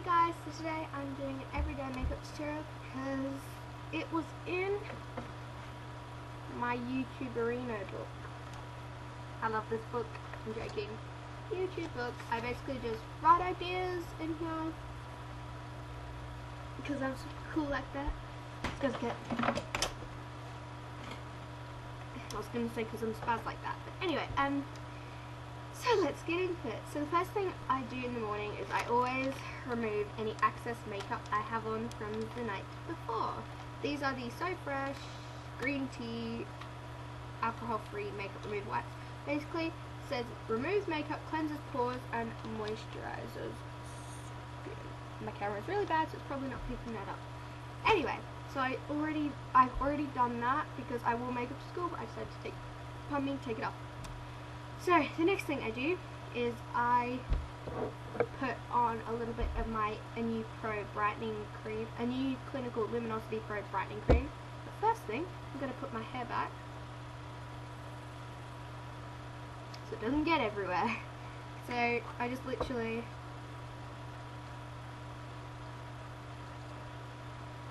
guys, so today I'm doing an everyday makeup tutorial because it was in my YouTuberino book. I love this book, I'm joking. YouTube book. I basically just write ideas in here because I'm so cool like that. Let's go get. I was gonna say because I'm spaz like that, but anyway, so let's get into it. So the first thing I do in the morning is I always remove any excess makeup I have on from the night before. These are the So Fresh green tea alcohol-free makeup removal wipes. Basically, it says removes makeup, cleanses pores, and moisturizes skin. My camera's really bad, so it's probably not picking that up. Anyway, so I've already done that because I wore makeup to school, but I decided to take it off. So the next thing I do is I put on a little bit of my new Pro brightening cream, a new Clinical Luminosity Pro brightening cream. The first thing, I'm going to put my hair back so it doesn't get everywhere. So I just literally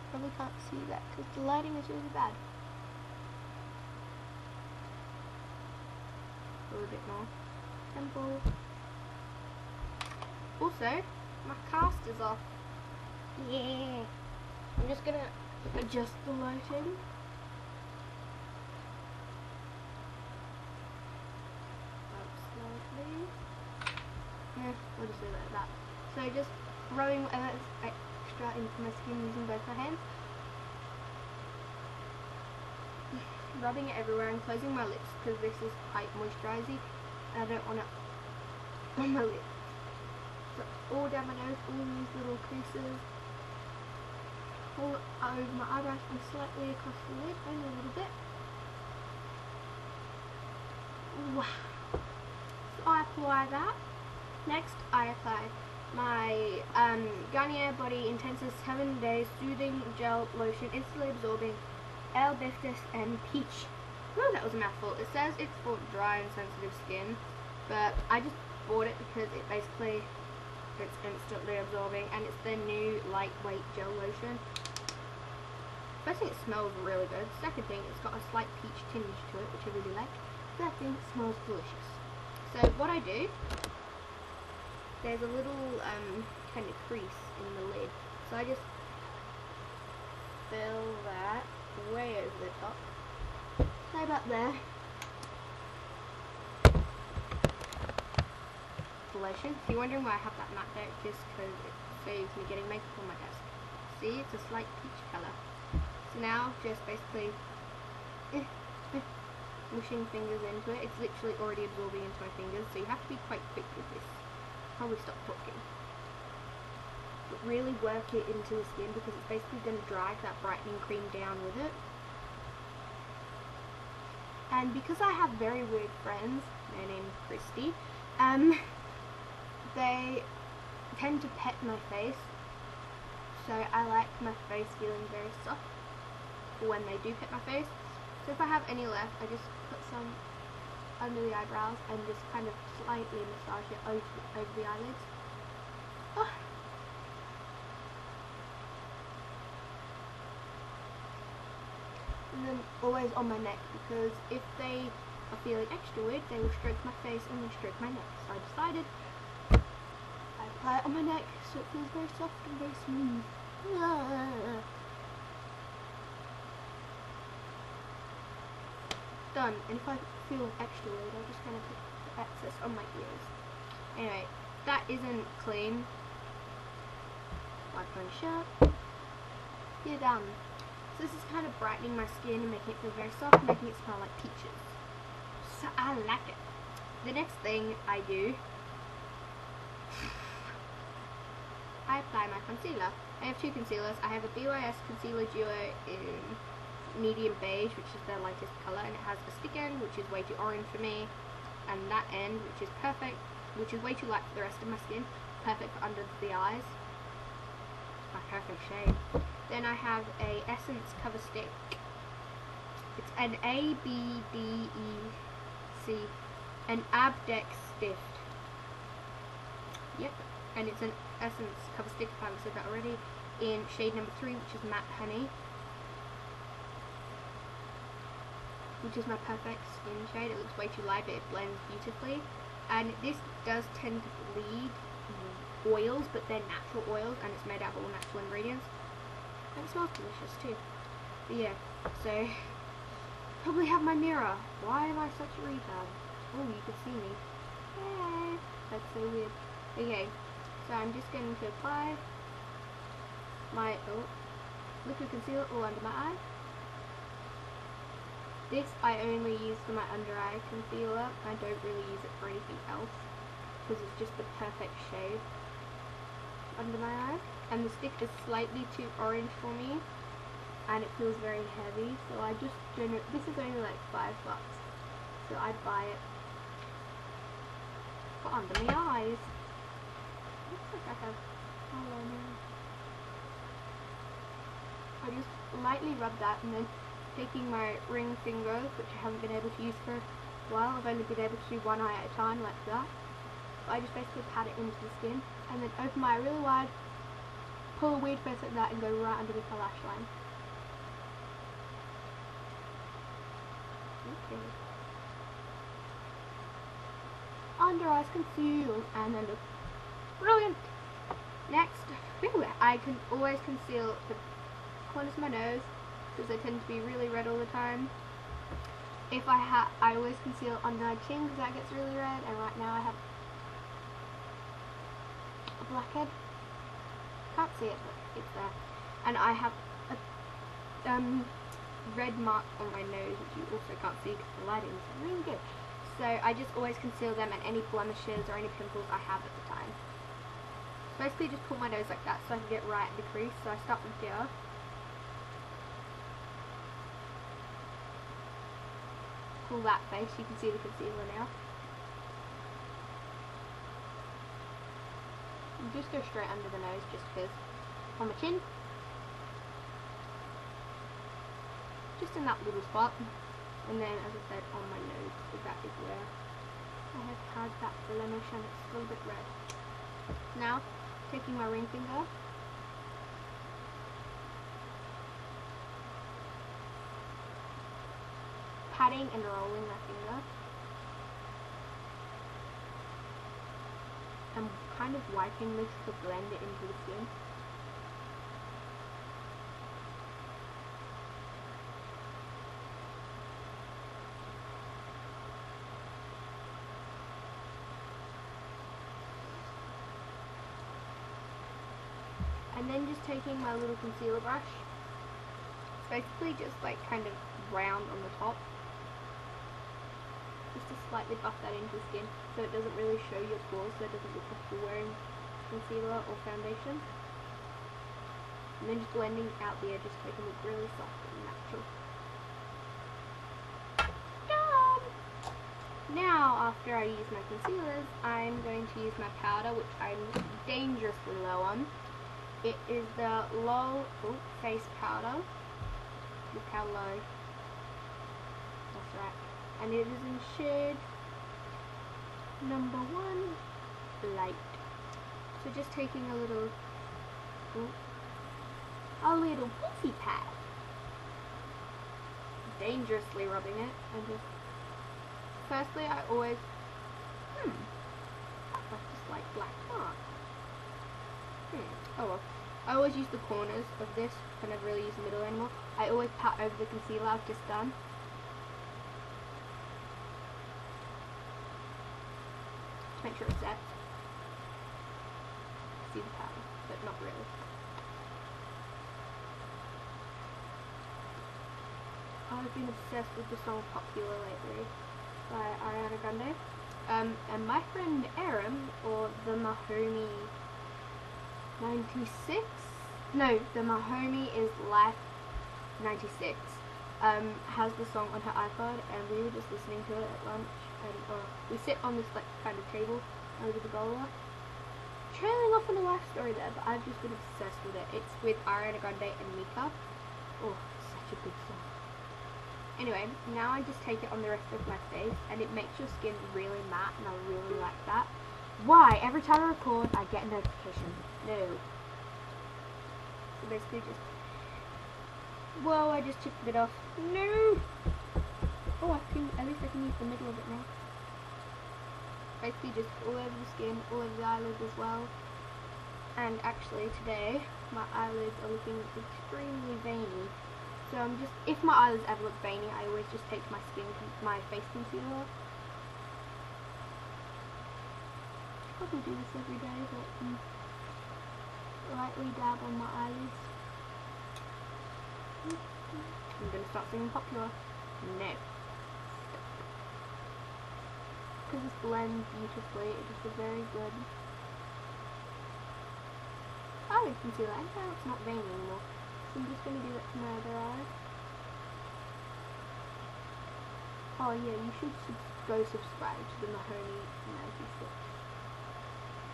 probably can't see that because the lighting is really bad. A little bit more temple. Also, my cast is off. Yeah. I'm just gonna adjust the lighting. Up slightly. Yeah, we'll just do it like that. So just rubbing whatever is extra into my skin using both my hands. Rubbing it everywhere and closing my lips because this is quite moisturising and I don't want it on my lips. So all down my nose, all these little creases, all over my eyebrows and slightly across the lid, only a little bit. Wow. So I apply that. Next I apply my Garnier Body Intensive 7 Day Soothing Gel Lotion, instantly absorbing L-Biftus and Peach. Oh, that was a mouthful. It says it's for dry and sensitive skin, but I just bought it because it's instantly absorbing and it's their new lightweight gel lotion. First thing, it smells really good. Second thing, it's got a slight peach tinge to it, which I really like. Third thing, it smells delicious. So what I do, there's a little kind of crease in the lid, so I just fill that way over the top, say about there. Lotion. So you're wondering why I have that matte there, it's just because it saves me getting makeup on my desk. See, it's a slight peach colour. So now just basically mushing fingers into it. It's literally already absorbing into my fingers, so you have to be quite quick with this. Probably stop talking. But really work it into the skin because it's basically going to drag that brightening cream down with it. And because I have very weird friends, their name's Christy, they tend to pet my face, so I like my face feeling very soft when they do pet my face. So if I have any left, I just put some under the eyebrows and just kind of slightly massage it over the eyelids. Oh. And then always on my neck, because if they are feeling extra weird, they will stroke my face and then stroke my neck. So I decided I apply it on my neck so it feels very soft and very smooth. Done. And if I feel extra weird, I'll just kind of put the excess on my ears. Anyway, that isn't clean. Wipe my shirt. You're done. So this is kind of brightening my skin and making it feel very soft, making it smell like peaches. So I like it. The next thing I do, I apply my concealer. I have two concealers. I have a BYS Concealer Duo in medium beige, which is the lightest colour, and it has a stick end, which is way too orange for me, and that end, which is perfect, which is way too light for the rest of my skin, perfect for under the eyes. My perfect shade. Then I have a Essence cover stick. It's an ABDEC, an Abdex Stift. Yep, and it's an Essence cover stick, if I haven't said that already, in shade number 3, which is Matte Honey, which is my perfect skin shade. It looks way too light, but it blends beautifully. And this does tend to bleed oils, but they're natural oils, and it's made out of all natural ingredients. And it smells delicious too. But yeah, so probably have my mirror. Why am I such a retard? Oh, you can see me. Hey, that's so weird. Okay, so I'm just going to apply my liquid concealer all under my eye. This I only use for my under eye concealer. I don't really use it for anything else because it's just the perfect shade under my eye. And the stick is slightly too orange for me, and it feels very heavy. So I just don't. This is only like $5, so I'd buy it for under my eyes. Looks like I have eyeliner. I just lightly rub that, and then taking my ring finger, which I haven't been able to use for a while. I've only been able to do one eye at a time like that. But I just basically pat it into the skin, and then open my eye really wide, pull a weird face like that, and go right underneath my lash line. Okay. Under eyes concealed, and then look brilliant. Next, I can always conceal the corners of my nose, because they tend to be really red all the time. If I always conceal under my chin because that gets really red, and right now I have a blackhead. Can't see it, but it's there. And I have a red mark on my nose, which you also can't see because the lighting is really good. So I just always conceal them and any blemishes or any pimples I have at the time. Basically just pull my nose like that so I can get right at the crease. So I start from here. Pull that face, you can see the concealer now. And just go straight under the nose just because. On my chin. Just in that little spot. And then, as I said, on my nose, because that is where I have had that blemish and it's a little bit red. Now, taking my ring finger. Patting and rolling my finger. I'm kind of wiping this to blend it into the skin. And then just taking my little concealer brush. It's basically just like kind of round on the top. Just to slightly buff that into the skin so it doesn't really show your pores, so it doesn't look like you're wearing concealer or foundation. And then just blending out the edges to make them look really soft and natural. Done! Now, after I use my concealers, I'm going to use my powder, which I'm dangerously low on. It is the Low Face Powder. Look how low. That's right. And it is in shade number 1, light. So just taking a little pussy pat, dangerously rubbing it, and just firstly I always that's like just like black mark. Oh well. I always use the corners of this. I never really use the middle anymore. I always pat over the concealer I've just done. Make sure it's set. See the powder, but not really. I've been obsessed with the song Popular lately by Ariana Grande. And my friend Aram, or the Mahomie 96? No, the Mahomie is Life 96. Has the song on her iPod, and we were just listening to it at lunch. And we sit on this like kind of table over the bowler, trailing off on a life story there, but I've just been obsessed with it. It's with Ariana Grande and Mika. Oh, such a good song. Anyway, now I just take it on the rest of my face, and it makes your skin really matte, and I really like that. Why? Every time I record, I get a notification. No. So basically just... Whoa, I just took a bit off. No! Oh, at least I can use the middle of it now. Basically just all over the skin, all over the eyelids as well. And actually today, my eyelids are looking extremely veiny. So I'm just, if my eyelids ever look veiny, I always just take my face concealer off. Probably do this every day, but lightly dab on my eyelids. I'm gonna start singing Popular. No. Because this blends beautifully, it is a very good eyelid concealer. And now it's not veiny anymore. So I'm just gonna do it to my other eye. Oh yeah, you should go subscribe to the Mahoney 96.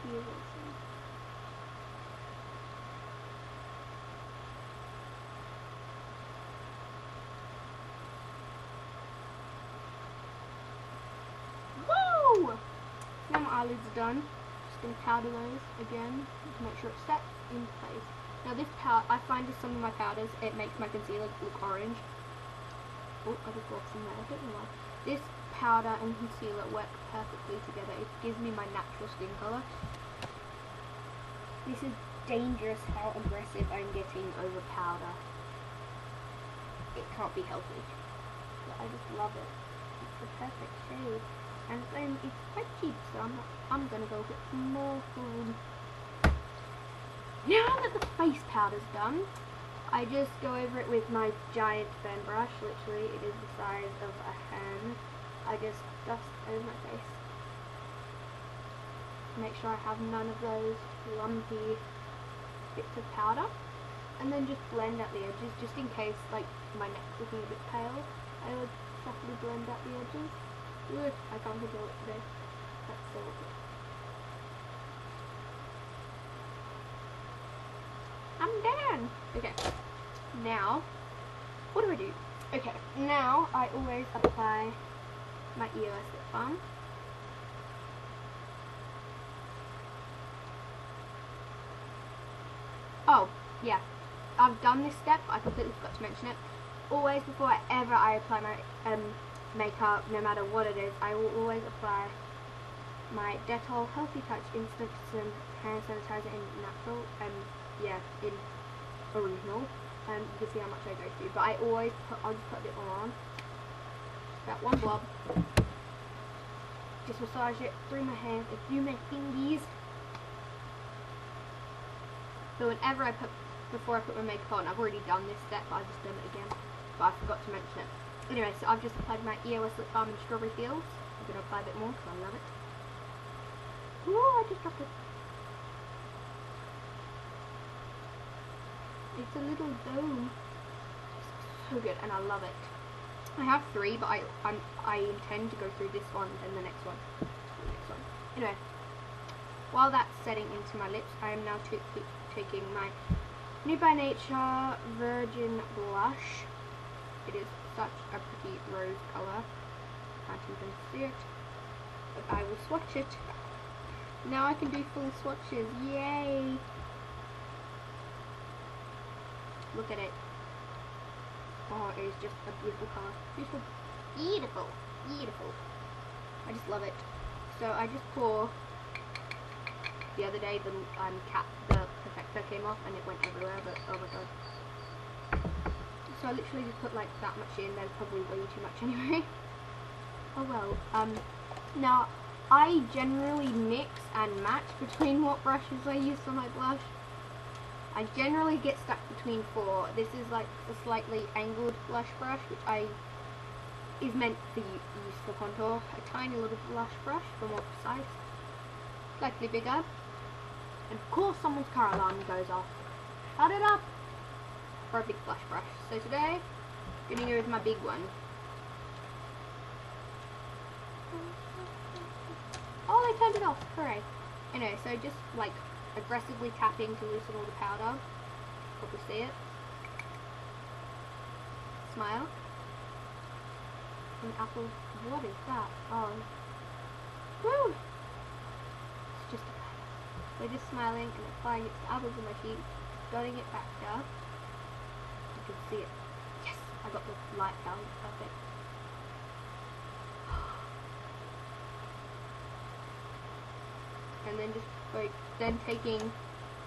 He is awesome. Woo! Now my eyelids are done. Just gonna powder those again to make sure it sets into place. Now this powder, I find with some of my powders, it makes my concealer look orange. Oh, I just got some there. I don't know why. This powder and concealer work perfectly together. It gives me my natural skin colour. This is dangerous how aggressive I'm getting over powder. It can't be healthy. But I just love it. It's the perfect shade. And then it's quite cheap, so I'm gonna go get some more food. Now that the face powder's done, I just go over it with my giant fan brush. Literally, it is the size of a hand. I just dust over my face. Make sure I have none of those lumpy bits of powder. And then just blend out the edges, just in case like my neck's looking a bit pale. I would softly blend out the edges. Ugh, I can't control it today. That's so good. I'm done! Okay, now, what do? Okay, now I always apply my EOS lip balm. Oh, yeah, I've done this step, I completely forgot to mention it. Always before I apply my makeup, no matter what it is, I will always apply my Dettol Healthy Touch Instant Hand Sanitizer in natural, yeah, in original. You can see how much I go through, but I'll just put a bit more on. About one blob. Just massage it through my hands and through my fingies. So whenever before I put my makeup on, I've already done this step, but I've just done it again. But I forgot to mention it. Anyway, so I've just applied my EOS lip balm in Strawberry Fields. I'm going to apply a bit more because I love it. Ooh, I just dropped it. It's a little dome. It's so good, and I love it. I have 3, but I intend to go through this one and the next one. Anyway, while that's setting into my lips, I am now taking my Nude by Nature Virgin Blush. It is such a pretty rose colour. Can't even see it, but I will swatch it. Now I can do full swatches. Yay! Look at it. Oh, it is just a beautiful colour. Beautiful, beautiful, beautiful. I just love it. So I just pour. The other day the protector came off and it went everywhere, but oh my god. So I literally just put like that much in. There's probably way too much anyway. Oh well. Now I generally mix and match between what brushes I use for my blush. I generally get stuck between 4. This is like a slightly angled blush brush, which is meant for use for contour. A tiny little blush brush for more precise, slightly bigger. And of course someone's car alarm goes off. Shut it up! For a big blush brush. So today, I'm going to go with my big one. Oh, they turned it off. Hooray. Anyway, so just like aggressively tapping to loosen all the powder. Probably see it. Smile. An apple. What is that? Oh. Woo! just a fan. So just smiling and applying it to the apples of my cheeks, dotting it back down. You can see it. Yes, I got the light balance perfect. And then just like taking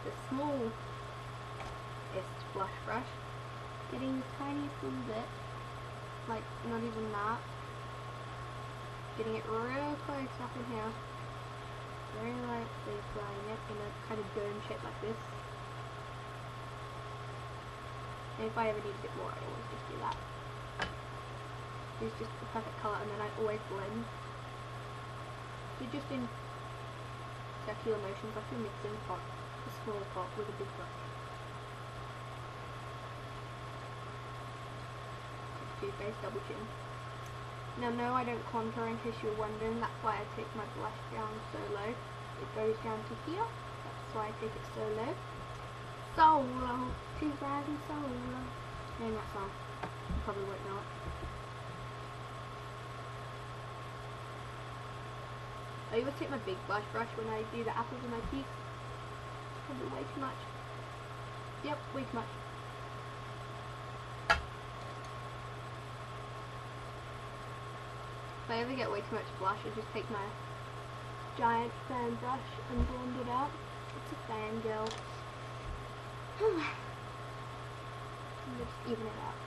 the smallest blush brush, getting the tiniest little bit, like not even that, getting it real close up in here, very lightly applying it in a kind of dome shape like this. And if I ever need a bit more, I always just do that. It's just the perfect colour, and then I always blend. So just in circular motions, like you're mixing a small pot with a big brush. Too Faced double chin. Now no, I don't contour, in case you're wondering. That's why I take my blush down so low. It goes down to here. That's why I take it so low. So low, too rising so low. Name that song. You probably won't know it. I always take my big blush brush when I do the apples in my cheeks. It's probably way too much. Yep, way too much. If I ever get way too much blush, I just take my giant fan brush and blend it out. It's a fangirl. And just even it out.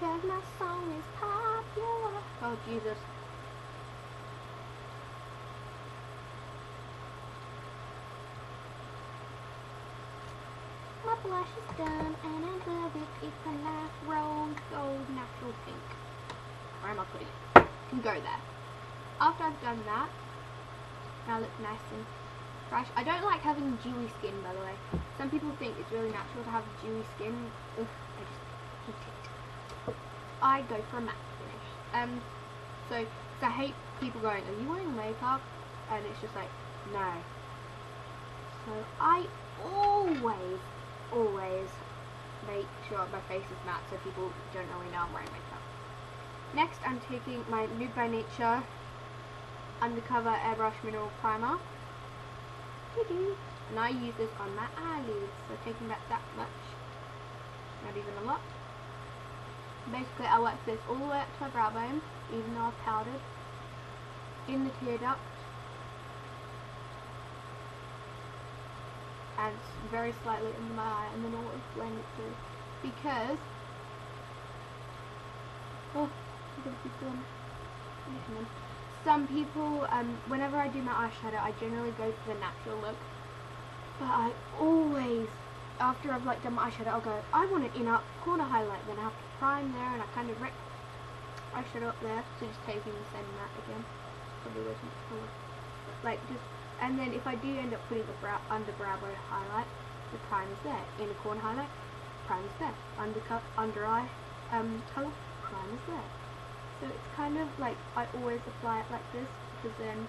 Cause my song is popular. Oh Jesus. My blush is done and I love it. It's a nice rose gold natural pink. Where am I putting it? Can go there. After I've done that, now look nice and fresh. I don't like having dewy skin, by the way. Some people think it's really natural to have dewy skin. Ugh, I just hate it. I go for a matte finish. So I hate people going, are you wearing makeup? And it's just like, no. So I always make sure my face is matte so people don't really know I'm wearing makeup. Next, I'm taking my Nude by Nature Undercover Airbrush Mineral Primer. And I use this on my eyelids, so taking back that much, not even a lot. Basically, I work this all the way up to my brow bone, even though I've powdered, in the tear duct, and very slightly under my eye, and then always blend it through. Because, some people, whenever I do my eyeshadow, I generally go for the natural look. But I always, after I've like done my eyeshadow, I'll go, I want an inner corner highlight. Then I have to prime there, and I kind of wreck eyeshadow up there. So just taking the same matte again. Probably way too much color. Like just, and then if I do end up putting the under brow bone highlight, the prime is there. Inner corner highlight, prime is there. Under eye color, prime is there. So it's kind of like I always apply it like this, because then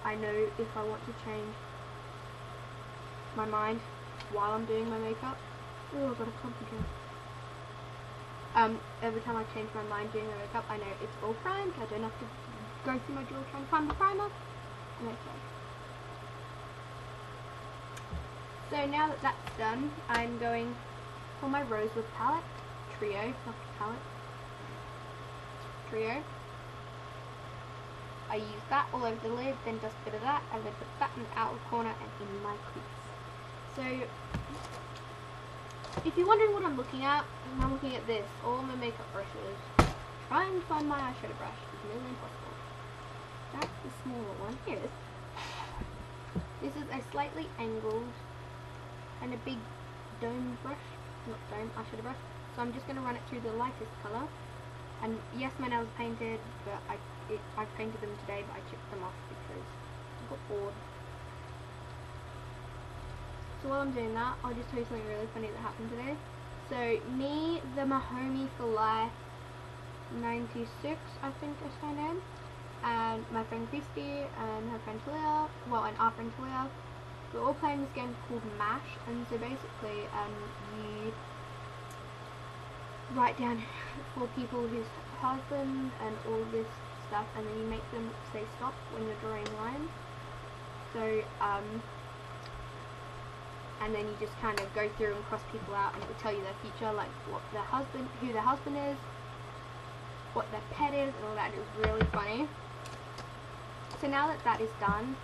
I know if I want to change my mind while I'm doing my makeup. Oh, I've got a clump again. Every time I change my mind doing my makeup, I know it's all primed. I don't have to go through my jewelry trying to find the primer. And okay. So now that that's done, I'm going for my Rosewood palette. Trio, not palette. Trio. I use that all over the lid, then dust a bit of that, and then put that in the outer corner and in my crease. So, if you're wondering what I'm looking at looking at this, all my makeup brushes. Trying to find my eyeshadow brush is nearly impossible. That's the smaller one. Here it is. This is a slightly angled and a big dome brush, not dome, eyeshadow brush. So I'm just going to run it through the lightest colour. And yes, my nails are painted, but I painted them today, but I chipped them off because I got bored. So while I'm doing that, I'll just tell you something really funny that happened today. So me, the Mahomie for Life 96, I think is her name, and my friend Christy and her friend Talia, well, and our friend Talia, we're all playing this game called MASH. And so basically, you write down 4 people whose husband and all this stuff, and then you make them say stop when you're drawing lines. So, and then you just kind of go through and cross people out, and it will tell you their future, like what their husband, who their husband is, what their pet is, and all that. It was really funny. So now that that is done,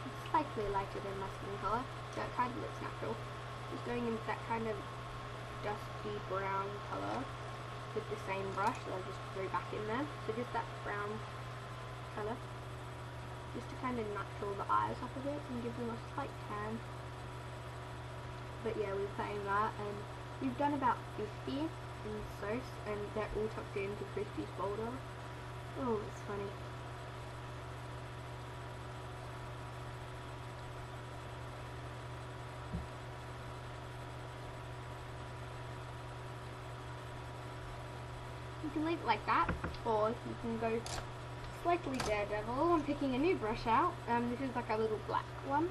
it's slightly lighter than my skin color, so it kind of looks natural. Just going into that kind of dusty brown color with the same brush that I just threw back in there. So just that brown color, just to kind of natural the eyes off of it and give them a slight tan. But yeah, we're playing that, and we've done about 50 in SOS, and they're all tucked into Christy's folder. Oh, it's funny. You can leave it like that, or you can go slightly daredevil. I'm picking a new brush out. This is like a little black one.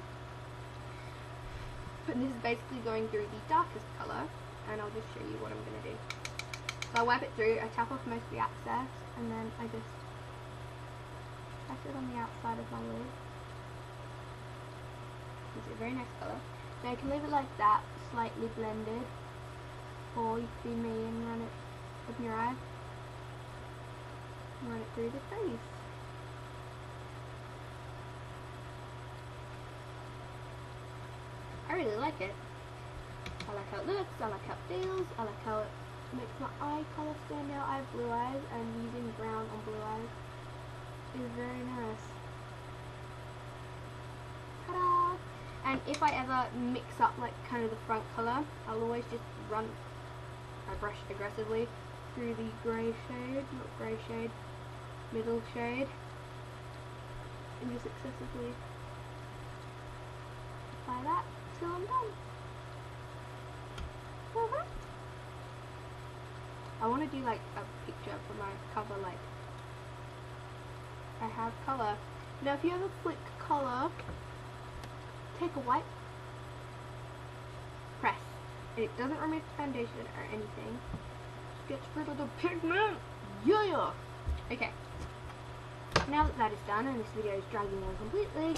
And this is basically going through the darkest colour, and I'll just show you what I'm going to do. So I wipe it through, I tap off most of the excess, and then I just press it on the outside of my lid. It's a very nice colour. Now you can leave it like that, slightly blended, or you can be me and run it, open your eye, and run it through the face. I really like it. I like how it looks, I like how it feels, I like how it makes my eye colour stand out. I have blue eyes, and using brown on blue eyes is very nice. Ta-da! And if I ever mix up like kind of the front colour, I'll always just run my brush aggressively through the grey shade, not grey shade, middle shade, and just excessively apply that till I'm done. I want to do like a picture for my cover, like I have colour. Now if you ever flick colour, take a wipe, press, and it doesn't remove the foundation or anything, just gets rid of the pigment. Yeah! Okay, now that that is done, and this video is dragging on completely,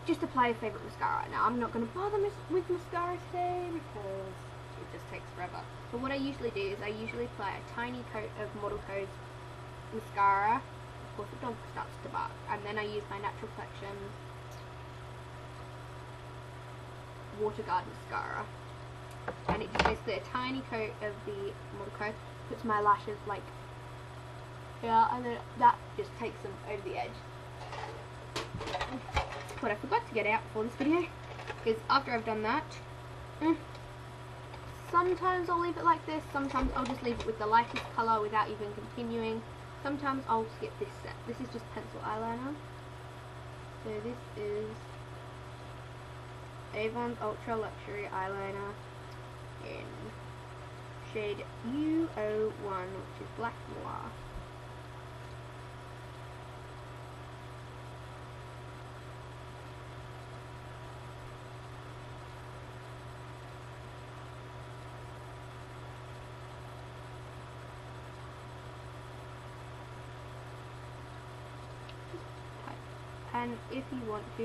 just apply your favourite mascara. Now I'm not going to bother with mascara today because it just takes forever. But what I usually do is I usually apply a tiny coat of Model Co's mascara before the dog starts to bark, and then I use my Natural Collection Water Guard mascara, and it's basically a tiny coat of the Model Co, puts my lashes like here, and then that just takes them over the edge. What I forgot to get out before this video is after I've done that, sometimes I'll leave it like this, sometimes I'll just leave it with the lightest colour without even continuing, sometimes I'll skip this step. This is just pencil eyeliner. So this is Avon's Ultra Luxury Eyeliner in shade U01, which is Black Noir. And if you want to,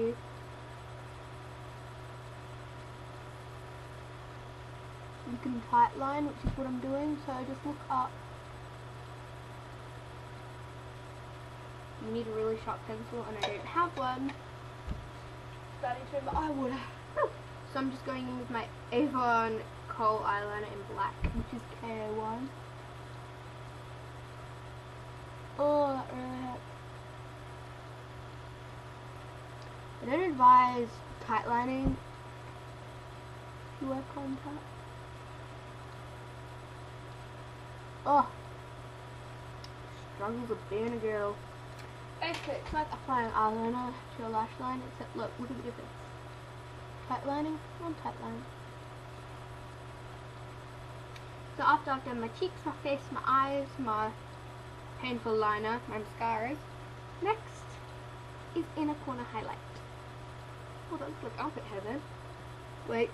you can tight line, which is what I'm doing. So just look up. You need a really sharp pencil, and I don't have one. Starting to, but I would. So I'm just going in with my Avon Kohl eyeliner in black, which is KO1. Oh, that really hurts. I don't advise tight lining if you wear contacts. Oh, struggles of being a girl. Basically, it's like applying eyeliner to your lash line, except look at the difference. Tight lining, non-tight lining. So after I've done my cheeks, my face, my eyes, my painful liner, my mascaras, next is inner corner highlight. Oh, that looks like armpit hair then. Wait.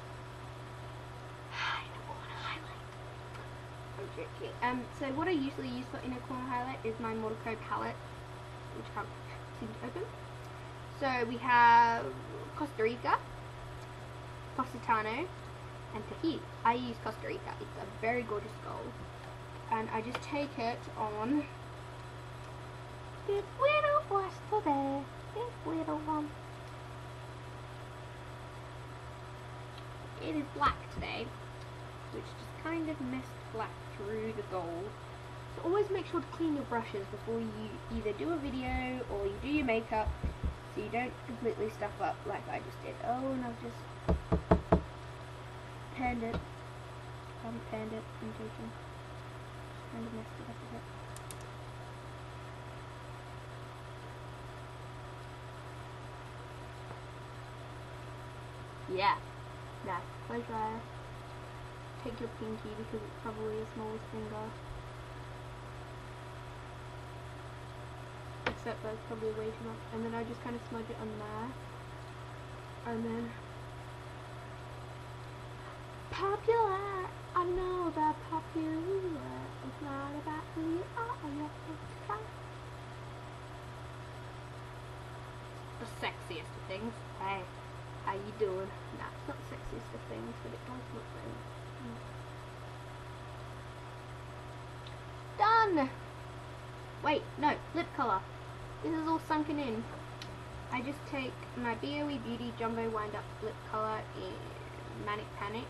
Inner corner highlight. I'm joking. So what I usually use for inner corner highlight is my Morocco palette, which I can't seem to open. So we have Costa Rica, Positano, and Tahiti. I use Costa Rica. It's a very gorgeous gold. And I just take it on this little oyster there. This little one. It is black today, which just kind of messed black through the gold. So always make sure to clean your brushes before you either do a video or you do your makeup, so you don't completely stuff up like I just did. Oh, and I've just panned it. I haven't panned it, I'm joking. Kind of messed it up a bit. Yeah. Now, close your eye. Take your pinky because it's probably the smallest finger. Except that's probably way too much. And then I just kind of smudge it on there. And then popular. I know that popular is not about who you are. You have to try. The sexiest of things. Hey. How you doing? Nah, it's not the sexiest of things, but it does look very... Done! Wait, no, lip colour. This is all sunken in. I just take my BOE Beauty Jumbo Wind Up lip colour in Manic Panic.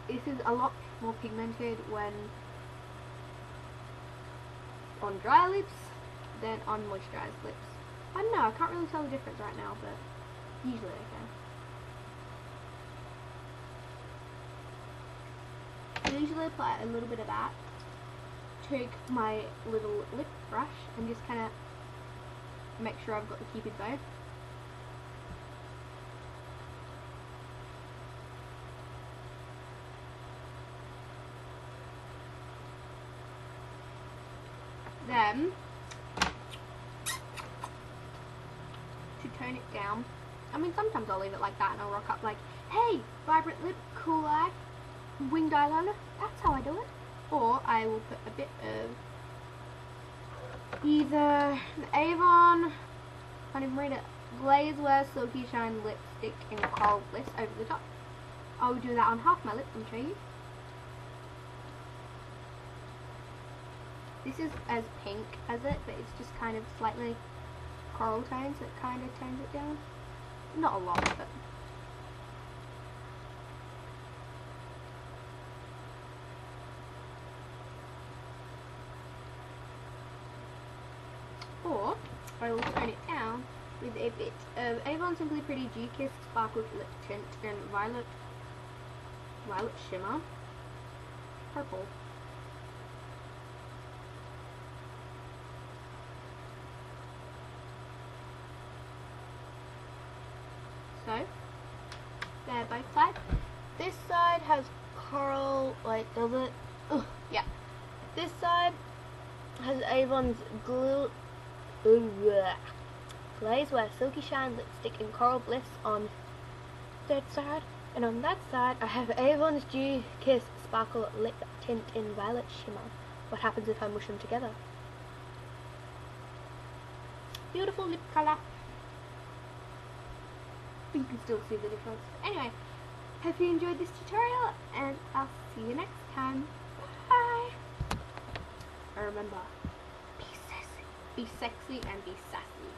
This is a lot more pigmented when on dry lips than on moisturised lips. I don't know, I can't really tell the difference right now, but usually I can. I usually apply a little bit of that. Take my little lip brush and just kind of make sure I've got the cupid bow. Then, to tone it down, I mean sometimes I'll leave it like that and I'll rock up like, hey, vibrant lip, cool eye, winged eyeliner, that's how I do it. Or I will put a bit of either the Avon, can't even read it, Glaze Wear Silky Shine Lipstick in Coral Bliss over the top. I will do that on half my lips and show you. This is as pink as it, but it's just kind of slightly coral tone, so it kind of tones it down. Not a lot, but... Or, I will tone it down with a bit of Avon Simply Pretty Dew Kiss Sparkled Lip Tint in Violet Shimmer Purple. So, they're both sides. This side has coral, like, does it? Ugh, yeah. This side has Avon's Glaze Wear Silky Shine Lipstick in Coral Bliss on that side. And on that side, I have Avon's Dew Kiss Sparkle Lip Tint in Violet Shimmer. What happens if I mush them together? Beautiful lip colour. You can still see the difference. Anyway, hope you enjoyed this tutorial, and I'll see you next time. Bye! And remember, be sexy and be sassy.